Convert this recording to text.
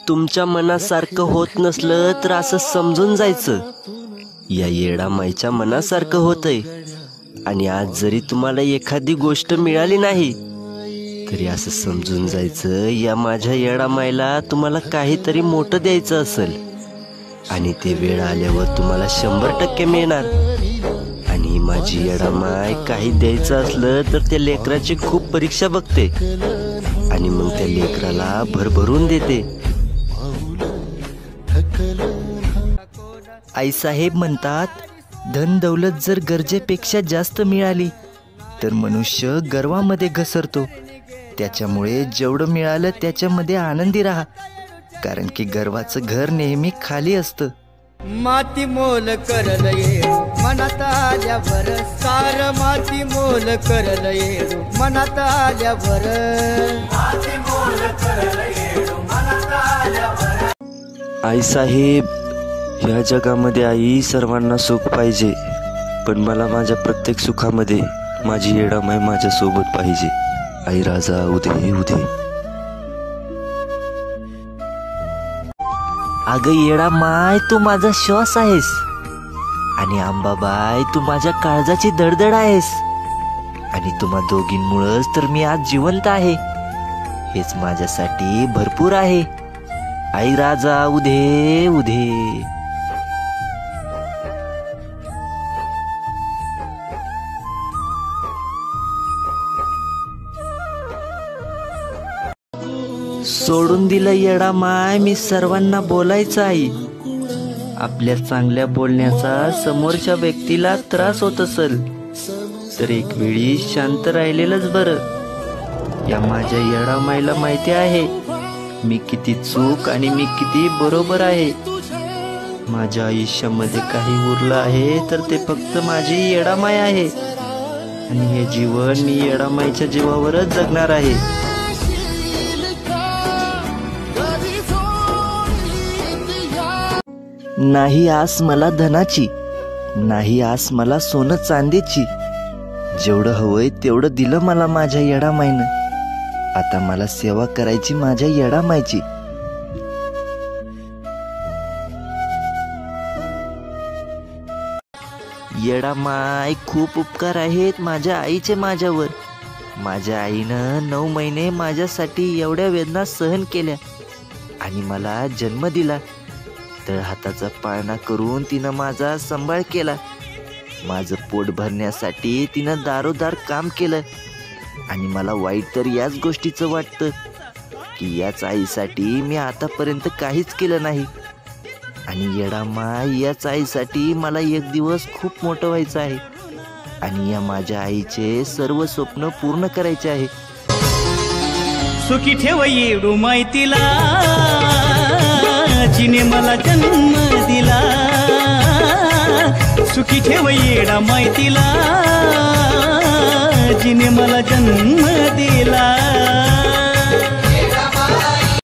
तुमच्या मनासारखं होत नसलं तर असं समजून जायचं या येडा माईच्या मनासारखं होतंय। आणि आज जरी तुम्हाला एखादी गोष्ट मिळाली नाही तरी असं समजून जायचं या माझ्या येडा माईला तुम्हाला काहीतरी मोठं द्यायचं असेल आणि ते वेळ आल्यावर तुम्हाला 100% मिळणार। आणि माझी येडा माय काही द्यायचं असलं तर त्या लेकराची खूप परीक्षा बघते आणि मग त्या लेकराला भरभरून देते। आईसाहेब म्हणतात, धन दौलत जर गरजेपेक्षा जास्त मिळाली तर मनुष्य गर्वामध्ये घसरतो। त्याच्यामुळे जेवढं मिळालं त्याच्यामध्ये आनंदी राहा, कारण की गर्वाचं घर नेहमी खाली असतं। माती मोल करल येडू मनात आल्यावर, सार माती मोल करल येडू मनात आल्यावर, माती मोल करल येडू मनात आल्यावर। आईसाहेब, या जगामध्ये आई सर्वांना सुख पाहिजे, पण मला माझ्या प्रत्येक सुखामध्ये माझी येडा माय माझ्या सोबत पाहिजे। आई राजा उदे उदे। अगं येडा माय, तू माझा श्वास आहेस आणि अंबाबाई तू माझ्या काळजाची धडधड आहेस आणि तुम्हा दोघींमुळेच तर मी आज जिवंत आहे। हेच माझ्यासाठी भरपूर आहे। आई राजा उदे उदे। सोडून दिलं येडा माय मी सर्वांना बोलायचं आई। आपल्या चांगल्या बोलण्याचा समोरच्या व्यक्तीला त्रास होत असेल तर एक वेळी शांत राहिलेलंच बरं। या माझ्या येडा मायला माहिती आहे मी किती चूक आणि मी किती बरोबर आहे। माझ्या आयुष्यामध्ये काही उरलं आहे तर ते फक्त माझी येडा माय आहे आणि हे जीवन मी येडा मायच्या जीवावरच जगणार आहे। नाही आस मला धनाची, नाही आस मला सोनं चांदीची। जेवढं हवंय तेवढं दिलं मला माझ्या येडा माईनं। आता मला सेवा करायची माझ्या येडा माईची। येडा माय, खूप उपकार आहेत माझ्या आईचे माझ्यावर। माझ्या आईनं 9 महिने माझ्यासाठी एवढ्या वेदना सहन केल्या आणि मला जन्म दिला। तळ हाताचा पाळणा करून तिनं माझा सांभाळ केला। माझं पोट भरण्यासाठी तिनं दारोदार काम केलं आणि मला वाईट तर याच गोष्टीचं वाटतं की याच आईसाठी मी आतापर्यंत काहीच केलं नाही। आणि येडा माय, याच आईसाठी मला एक दिवस खूप मोठं व्हायचं आहे आणि या माझ्या आईचे सर्व स्वप्न पूर्ण करायचे आहे। सुखी ठेव येडू माहितीला, जिने मला जन्म दिला। सुखी ठेव येडा माहितीला, जिने मला जन्म दिला।